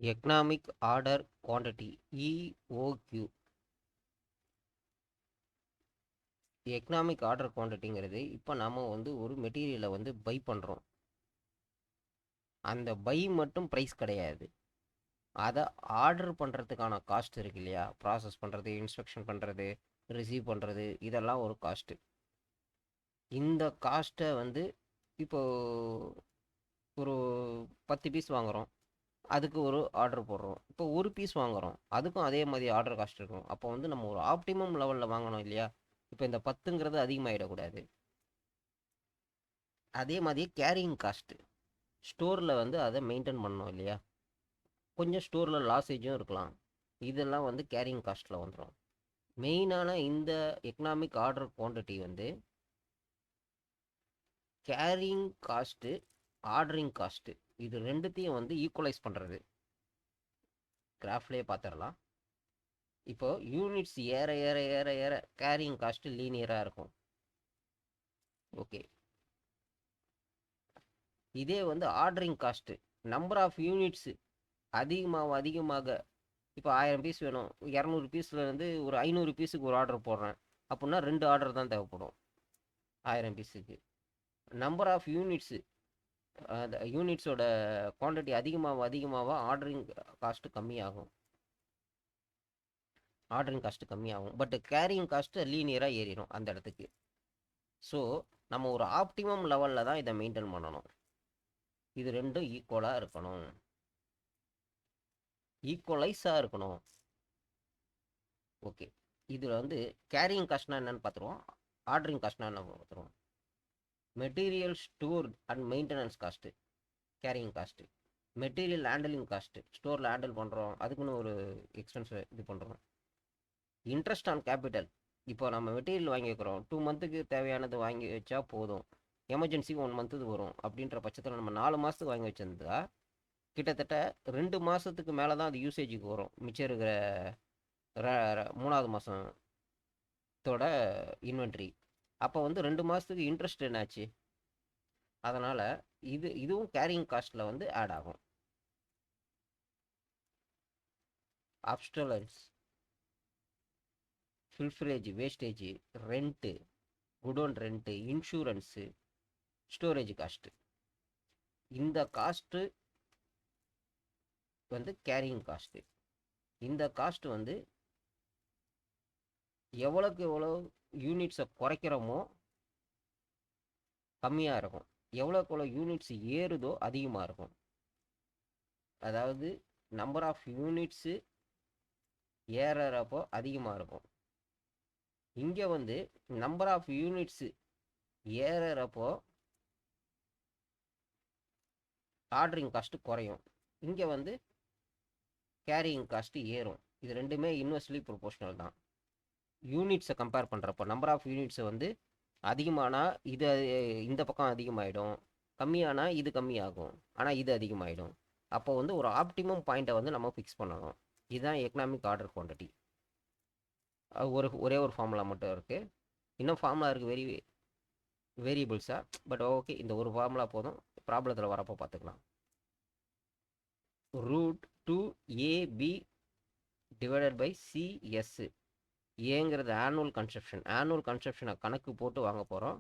Economic order quantity EOQ. Economic order குவான்டிட்டிங்கிறது இப்போ நாம் வந்து ஒரு மெட்டீரியலை வந்து பை பண்ணுறோம். அந்த பை மட்டும் ப்ரைஸ் கிடையாது, அதை ஆர்டர் பண்ணுறதுக்கான காஸ்ட் இருக்கு இல்லையா, ப்ராசஸ் பண்ணுறது, இன்ஸ்பெக்ஷன் பண்ணுறது, ரிசீவ் பண்ணுறது, இதெல்லாம் ஒரு காஸ்ட்டு. இந்த காஸ்ட்டை வந்து இப்போது ஒரு 10 பீஸ் வாங்குகிறோம், அதுக்கு ஒரு ஆர்டர் போடுறோம். இப்போ ஒரு பீஸ் வாங்குகிறோம், அதுக்கும் அதே மாதிரி ஆர்டர் காஸ்ட் இருக்கும். அப்போ வந்து நம்ம ஒரு ஆப்டிமம் லெவலில் வாங்கணும் இல்லையா. இப்போ இந்த 10ங்கிறது அதிகமாகிடக்கூடாது. அதே மாதிரி கேரிங் காஸ்ட்டு, ஸ்டோரில் வந்து அதை மெயின்டைன் பண்ணணும் இல்லையா. கொஞ்சம் ஸ்டோரில் லாஸேஜும் இருக்கலாம். இதெல்லாம் வந்து கேரிங் காஸ்ட்டில் வந்துடும். மெயினான இந்த எக்கனாமிக் ஆர்டர் குவான்டிட்டி வந்து கேரிங் காஸ்ட்டு, ஆர்டரிங் காஸ்ட்டு, இது ரெண்டுத்தையும் வந்து ஈக்குவலைஸ் பண்ணுறது. கிராஃப்லேயே பார்த்துடலாம். இப்போ யூனிட்ஸ் ஏற ஏற ஏற ஏற கேரிங் காஸ்ட்டு லீனியராக இருக்கும். ஓகே, இதே வந்து ordering cost, number of units அதிகமாக இப்போ 1000 பீஸ் வேணும், 200 பீஸ்லேருந்து ஒரு 500 பீஸுக்கு ஒரு ஆர்டர் போடுறேன் அப்படின்னா 2 ஆர்டர் தான் தேவைப்படும் 1000 பீஸுக்கு. நம்பர் ஆஃப் யூனிட்ஸு, அந்த யூனிட்ஸோட குவான்டிட்டி அதிகமாக ஆர்டரிங் காஸ்ட்டு கம்மியாகும். பட் கேரிங் காஸ்ட்டு லீனியராக ஏறிடும் அந்த இடத்துக்கு. ஸோ நம்ம ஒரு ஆப்டிமம் லெவலில் தான் இதை மெயின்டைன் பண்ணணும். இது ரெண்டும் ஈக்குவலாக இருக்கணும், ஈக்குவலைஸாக இருக்கணும். ஓகே, இதில் வந்து கேரிங் காஸ்ட்னா என்னென்னு பார்த்துருவோம், ஆர்டரிங் காஸ்ட்னா என்ன பார்த்துருவோம். Material store and maintenance cost carrying cost. Material handling cost, ஸ்டோரில் ஹேண்டில் பண்ணுறோம், அதுக்குன்னு ஒரு எக்ஸ்பென்ஸ் இது பண்ணுறோம். இன்ட்ரெஸ்ட் ஆன் கேபிட்டல், இப்போ நம்ம மெட்டீரியல் வாங்கி வைக்கிறோம், 2 மந்த்துக்கு தேவையானது வாங்கி வச்சா போதும், எமர்ஜென்சிக்கு 1 மந்த்து வரும் அப்படின்ற பட்சத்தில் நம்ம 4 மாதத்துக்கு வாங்கி வச்சிருந்தா கிட்டத்தட்ட 2 மாதத்துக்கு மேலே தான் அது யூசேஜுக்கு வரும். மிச்சம் இருக்கிற 3வது மாதத்தோட இன்வென்ட்ரி. அப்போ வந்து 2 மாதத்துக்கு இன்ட்ரெஸ்ட் என்னாச்சு, அதனால் இதுவும் கேரிங் காஸ்ட்டில் வந்து ஆட் ஆகும். Obsolescence, pilferage, wastage, rent, godown rent, insurance, storage cost, இந்த காஸ்ட்டு வந்து கேரிங் காஸ்ட்டு. இந்த காஸ்ட்டு வந்து எவ்வளோக்கு எவ்வளோ யூனிட்ஸை குறைக்கிறோமோ கம்மியாக இருக்கும், எவ்வளோக்கு எவ்வளோ யூனிட்ஸ் ஏறுதோ அதிகமாக இருக்கும். அதாவது நம்பர் ஆஃப் யூனிட்ஸு ஏறுறப்போ அதிகமாக இருக்கும். இங்கே வந்து நம்பர் ஆஃப் யூனிட்ஸு ஏறுறப்போ ஆர்டரிங் காஸ்ட்டு குறையும், இங்கே வந்து கேரியிங் காஸ்ட்டு ஏறும். இது ரெண்டுமே இன்வெர்ஸ்லி ப்ரொபோஷனல் தான். யூனிட்ஸை கம்பேர் பண்ணுறப்போ நம்பர் ஆஃப் யூனிட்ஸை வந்து அதிகமானால் இது இந்த பக்கம் அதிகமாகிடும், கம்மியானால் இது கம்மியாகும், ஆனால் இது அதிகமாகிடும். அப்போ வந்து ஒரு ஆப்டிமம் பாயிண்ட்டை வந்து நம்ம ஃபிக்ஸ் பண்ணணும். இதுதான் எக்கனாமிக் ஆர்டர் குவான்டிட்டி. ஒரே ஒரு ஃபார்முலா மட்டும் இருக்குது, இன்னும் ஃபார்முலா இருக்குது வேரியபிள்ஸாக, பட் ஓகே, இந்த ஒரு ஃபார்முலா போதும், ப்ராப்ளத்தில் வரப்போ பார்த்துக்கலாம். √2AB divided by CS. ஏங்கிறது ஆனுவல் கன்சப்ஷனை கணக்கு போட்டு வாங்க போகிறோம்.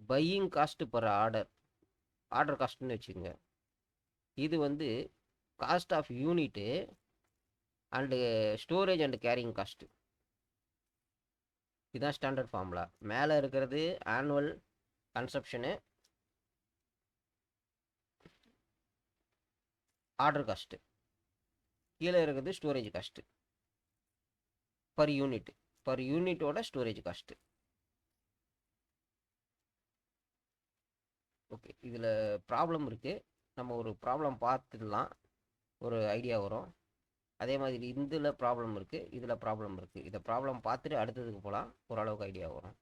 பையிங் காஸ்ட் பர் ஆர்டர் காஸ்ட்னு வச்சுக்கோங்க. இது வந்து cost of unit and storage and carrying cost. இதுதான் ஸ்டாண்டர்ட் ஃபார்முலா. மேலே இருக்கிறது ஆனுவல் கன்சப்ஷனு, ஆர்டர் காஸ்ட்டு, கீழே இருக்கிறது ஸ்டோரேஜ் காஸ்ட்டு பர் யூனிட்டோட ஸ்டோரேஜ் காஸ்ட்டு. ஓகே, இதில் ப்ராப்ளம் இருக்குது, நம்ம ஒரு ப்ராப்ளம் பார்த்துடலாம், ஒரு ஐடியா வரும். அதே மாதிரி இதில் ப்ராப்ளம் இருக்குது, இதில் ப்ராப்ளம் இருக்குது. இதை ப்ராப்ளம் பார்த்துட்டு அடுத்ததுக்கு போகலாம், ஓரளவுக்கு ஐடியா வரும்.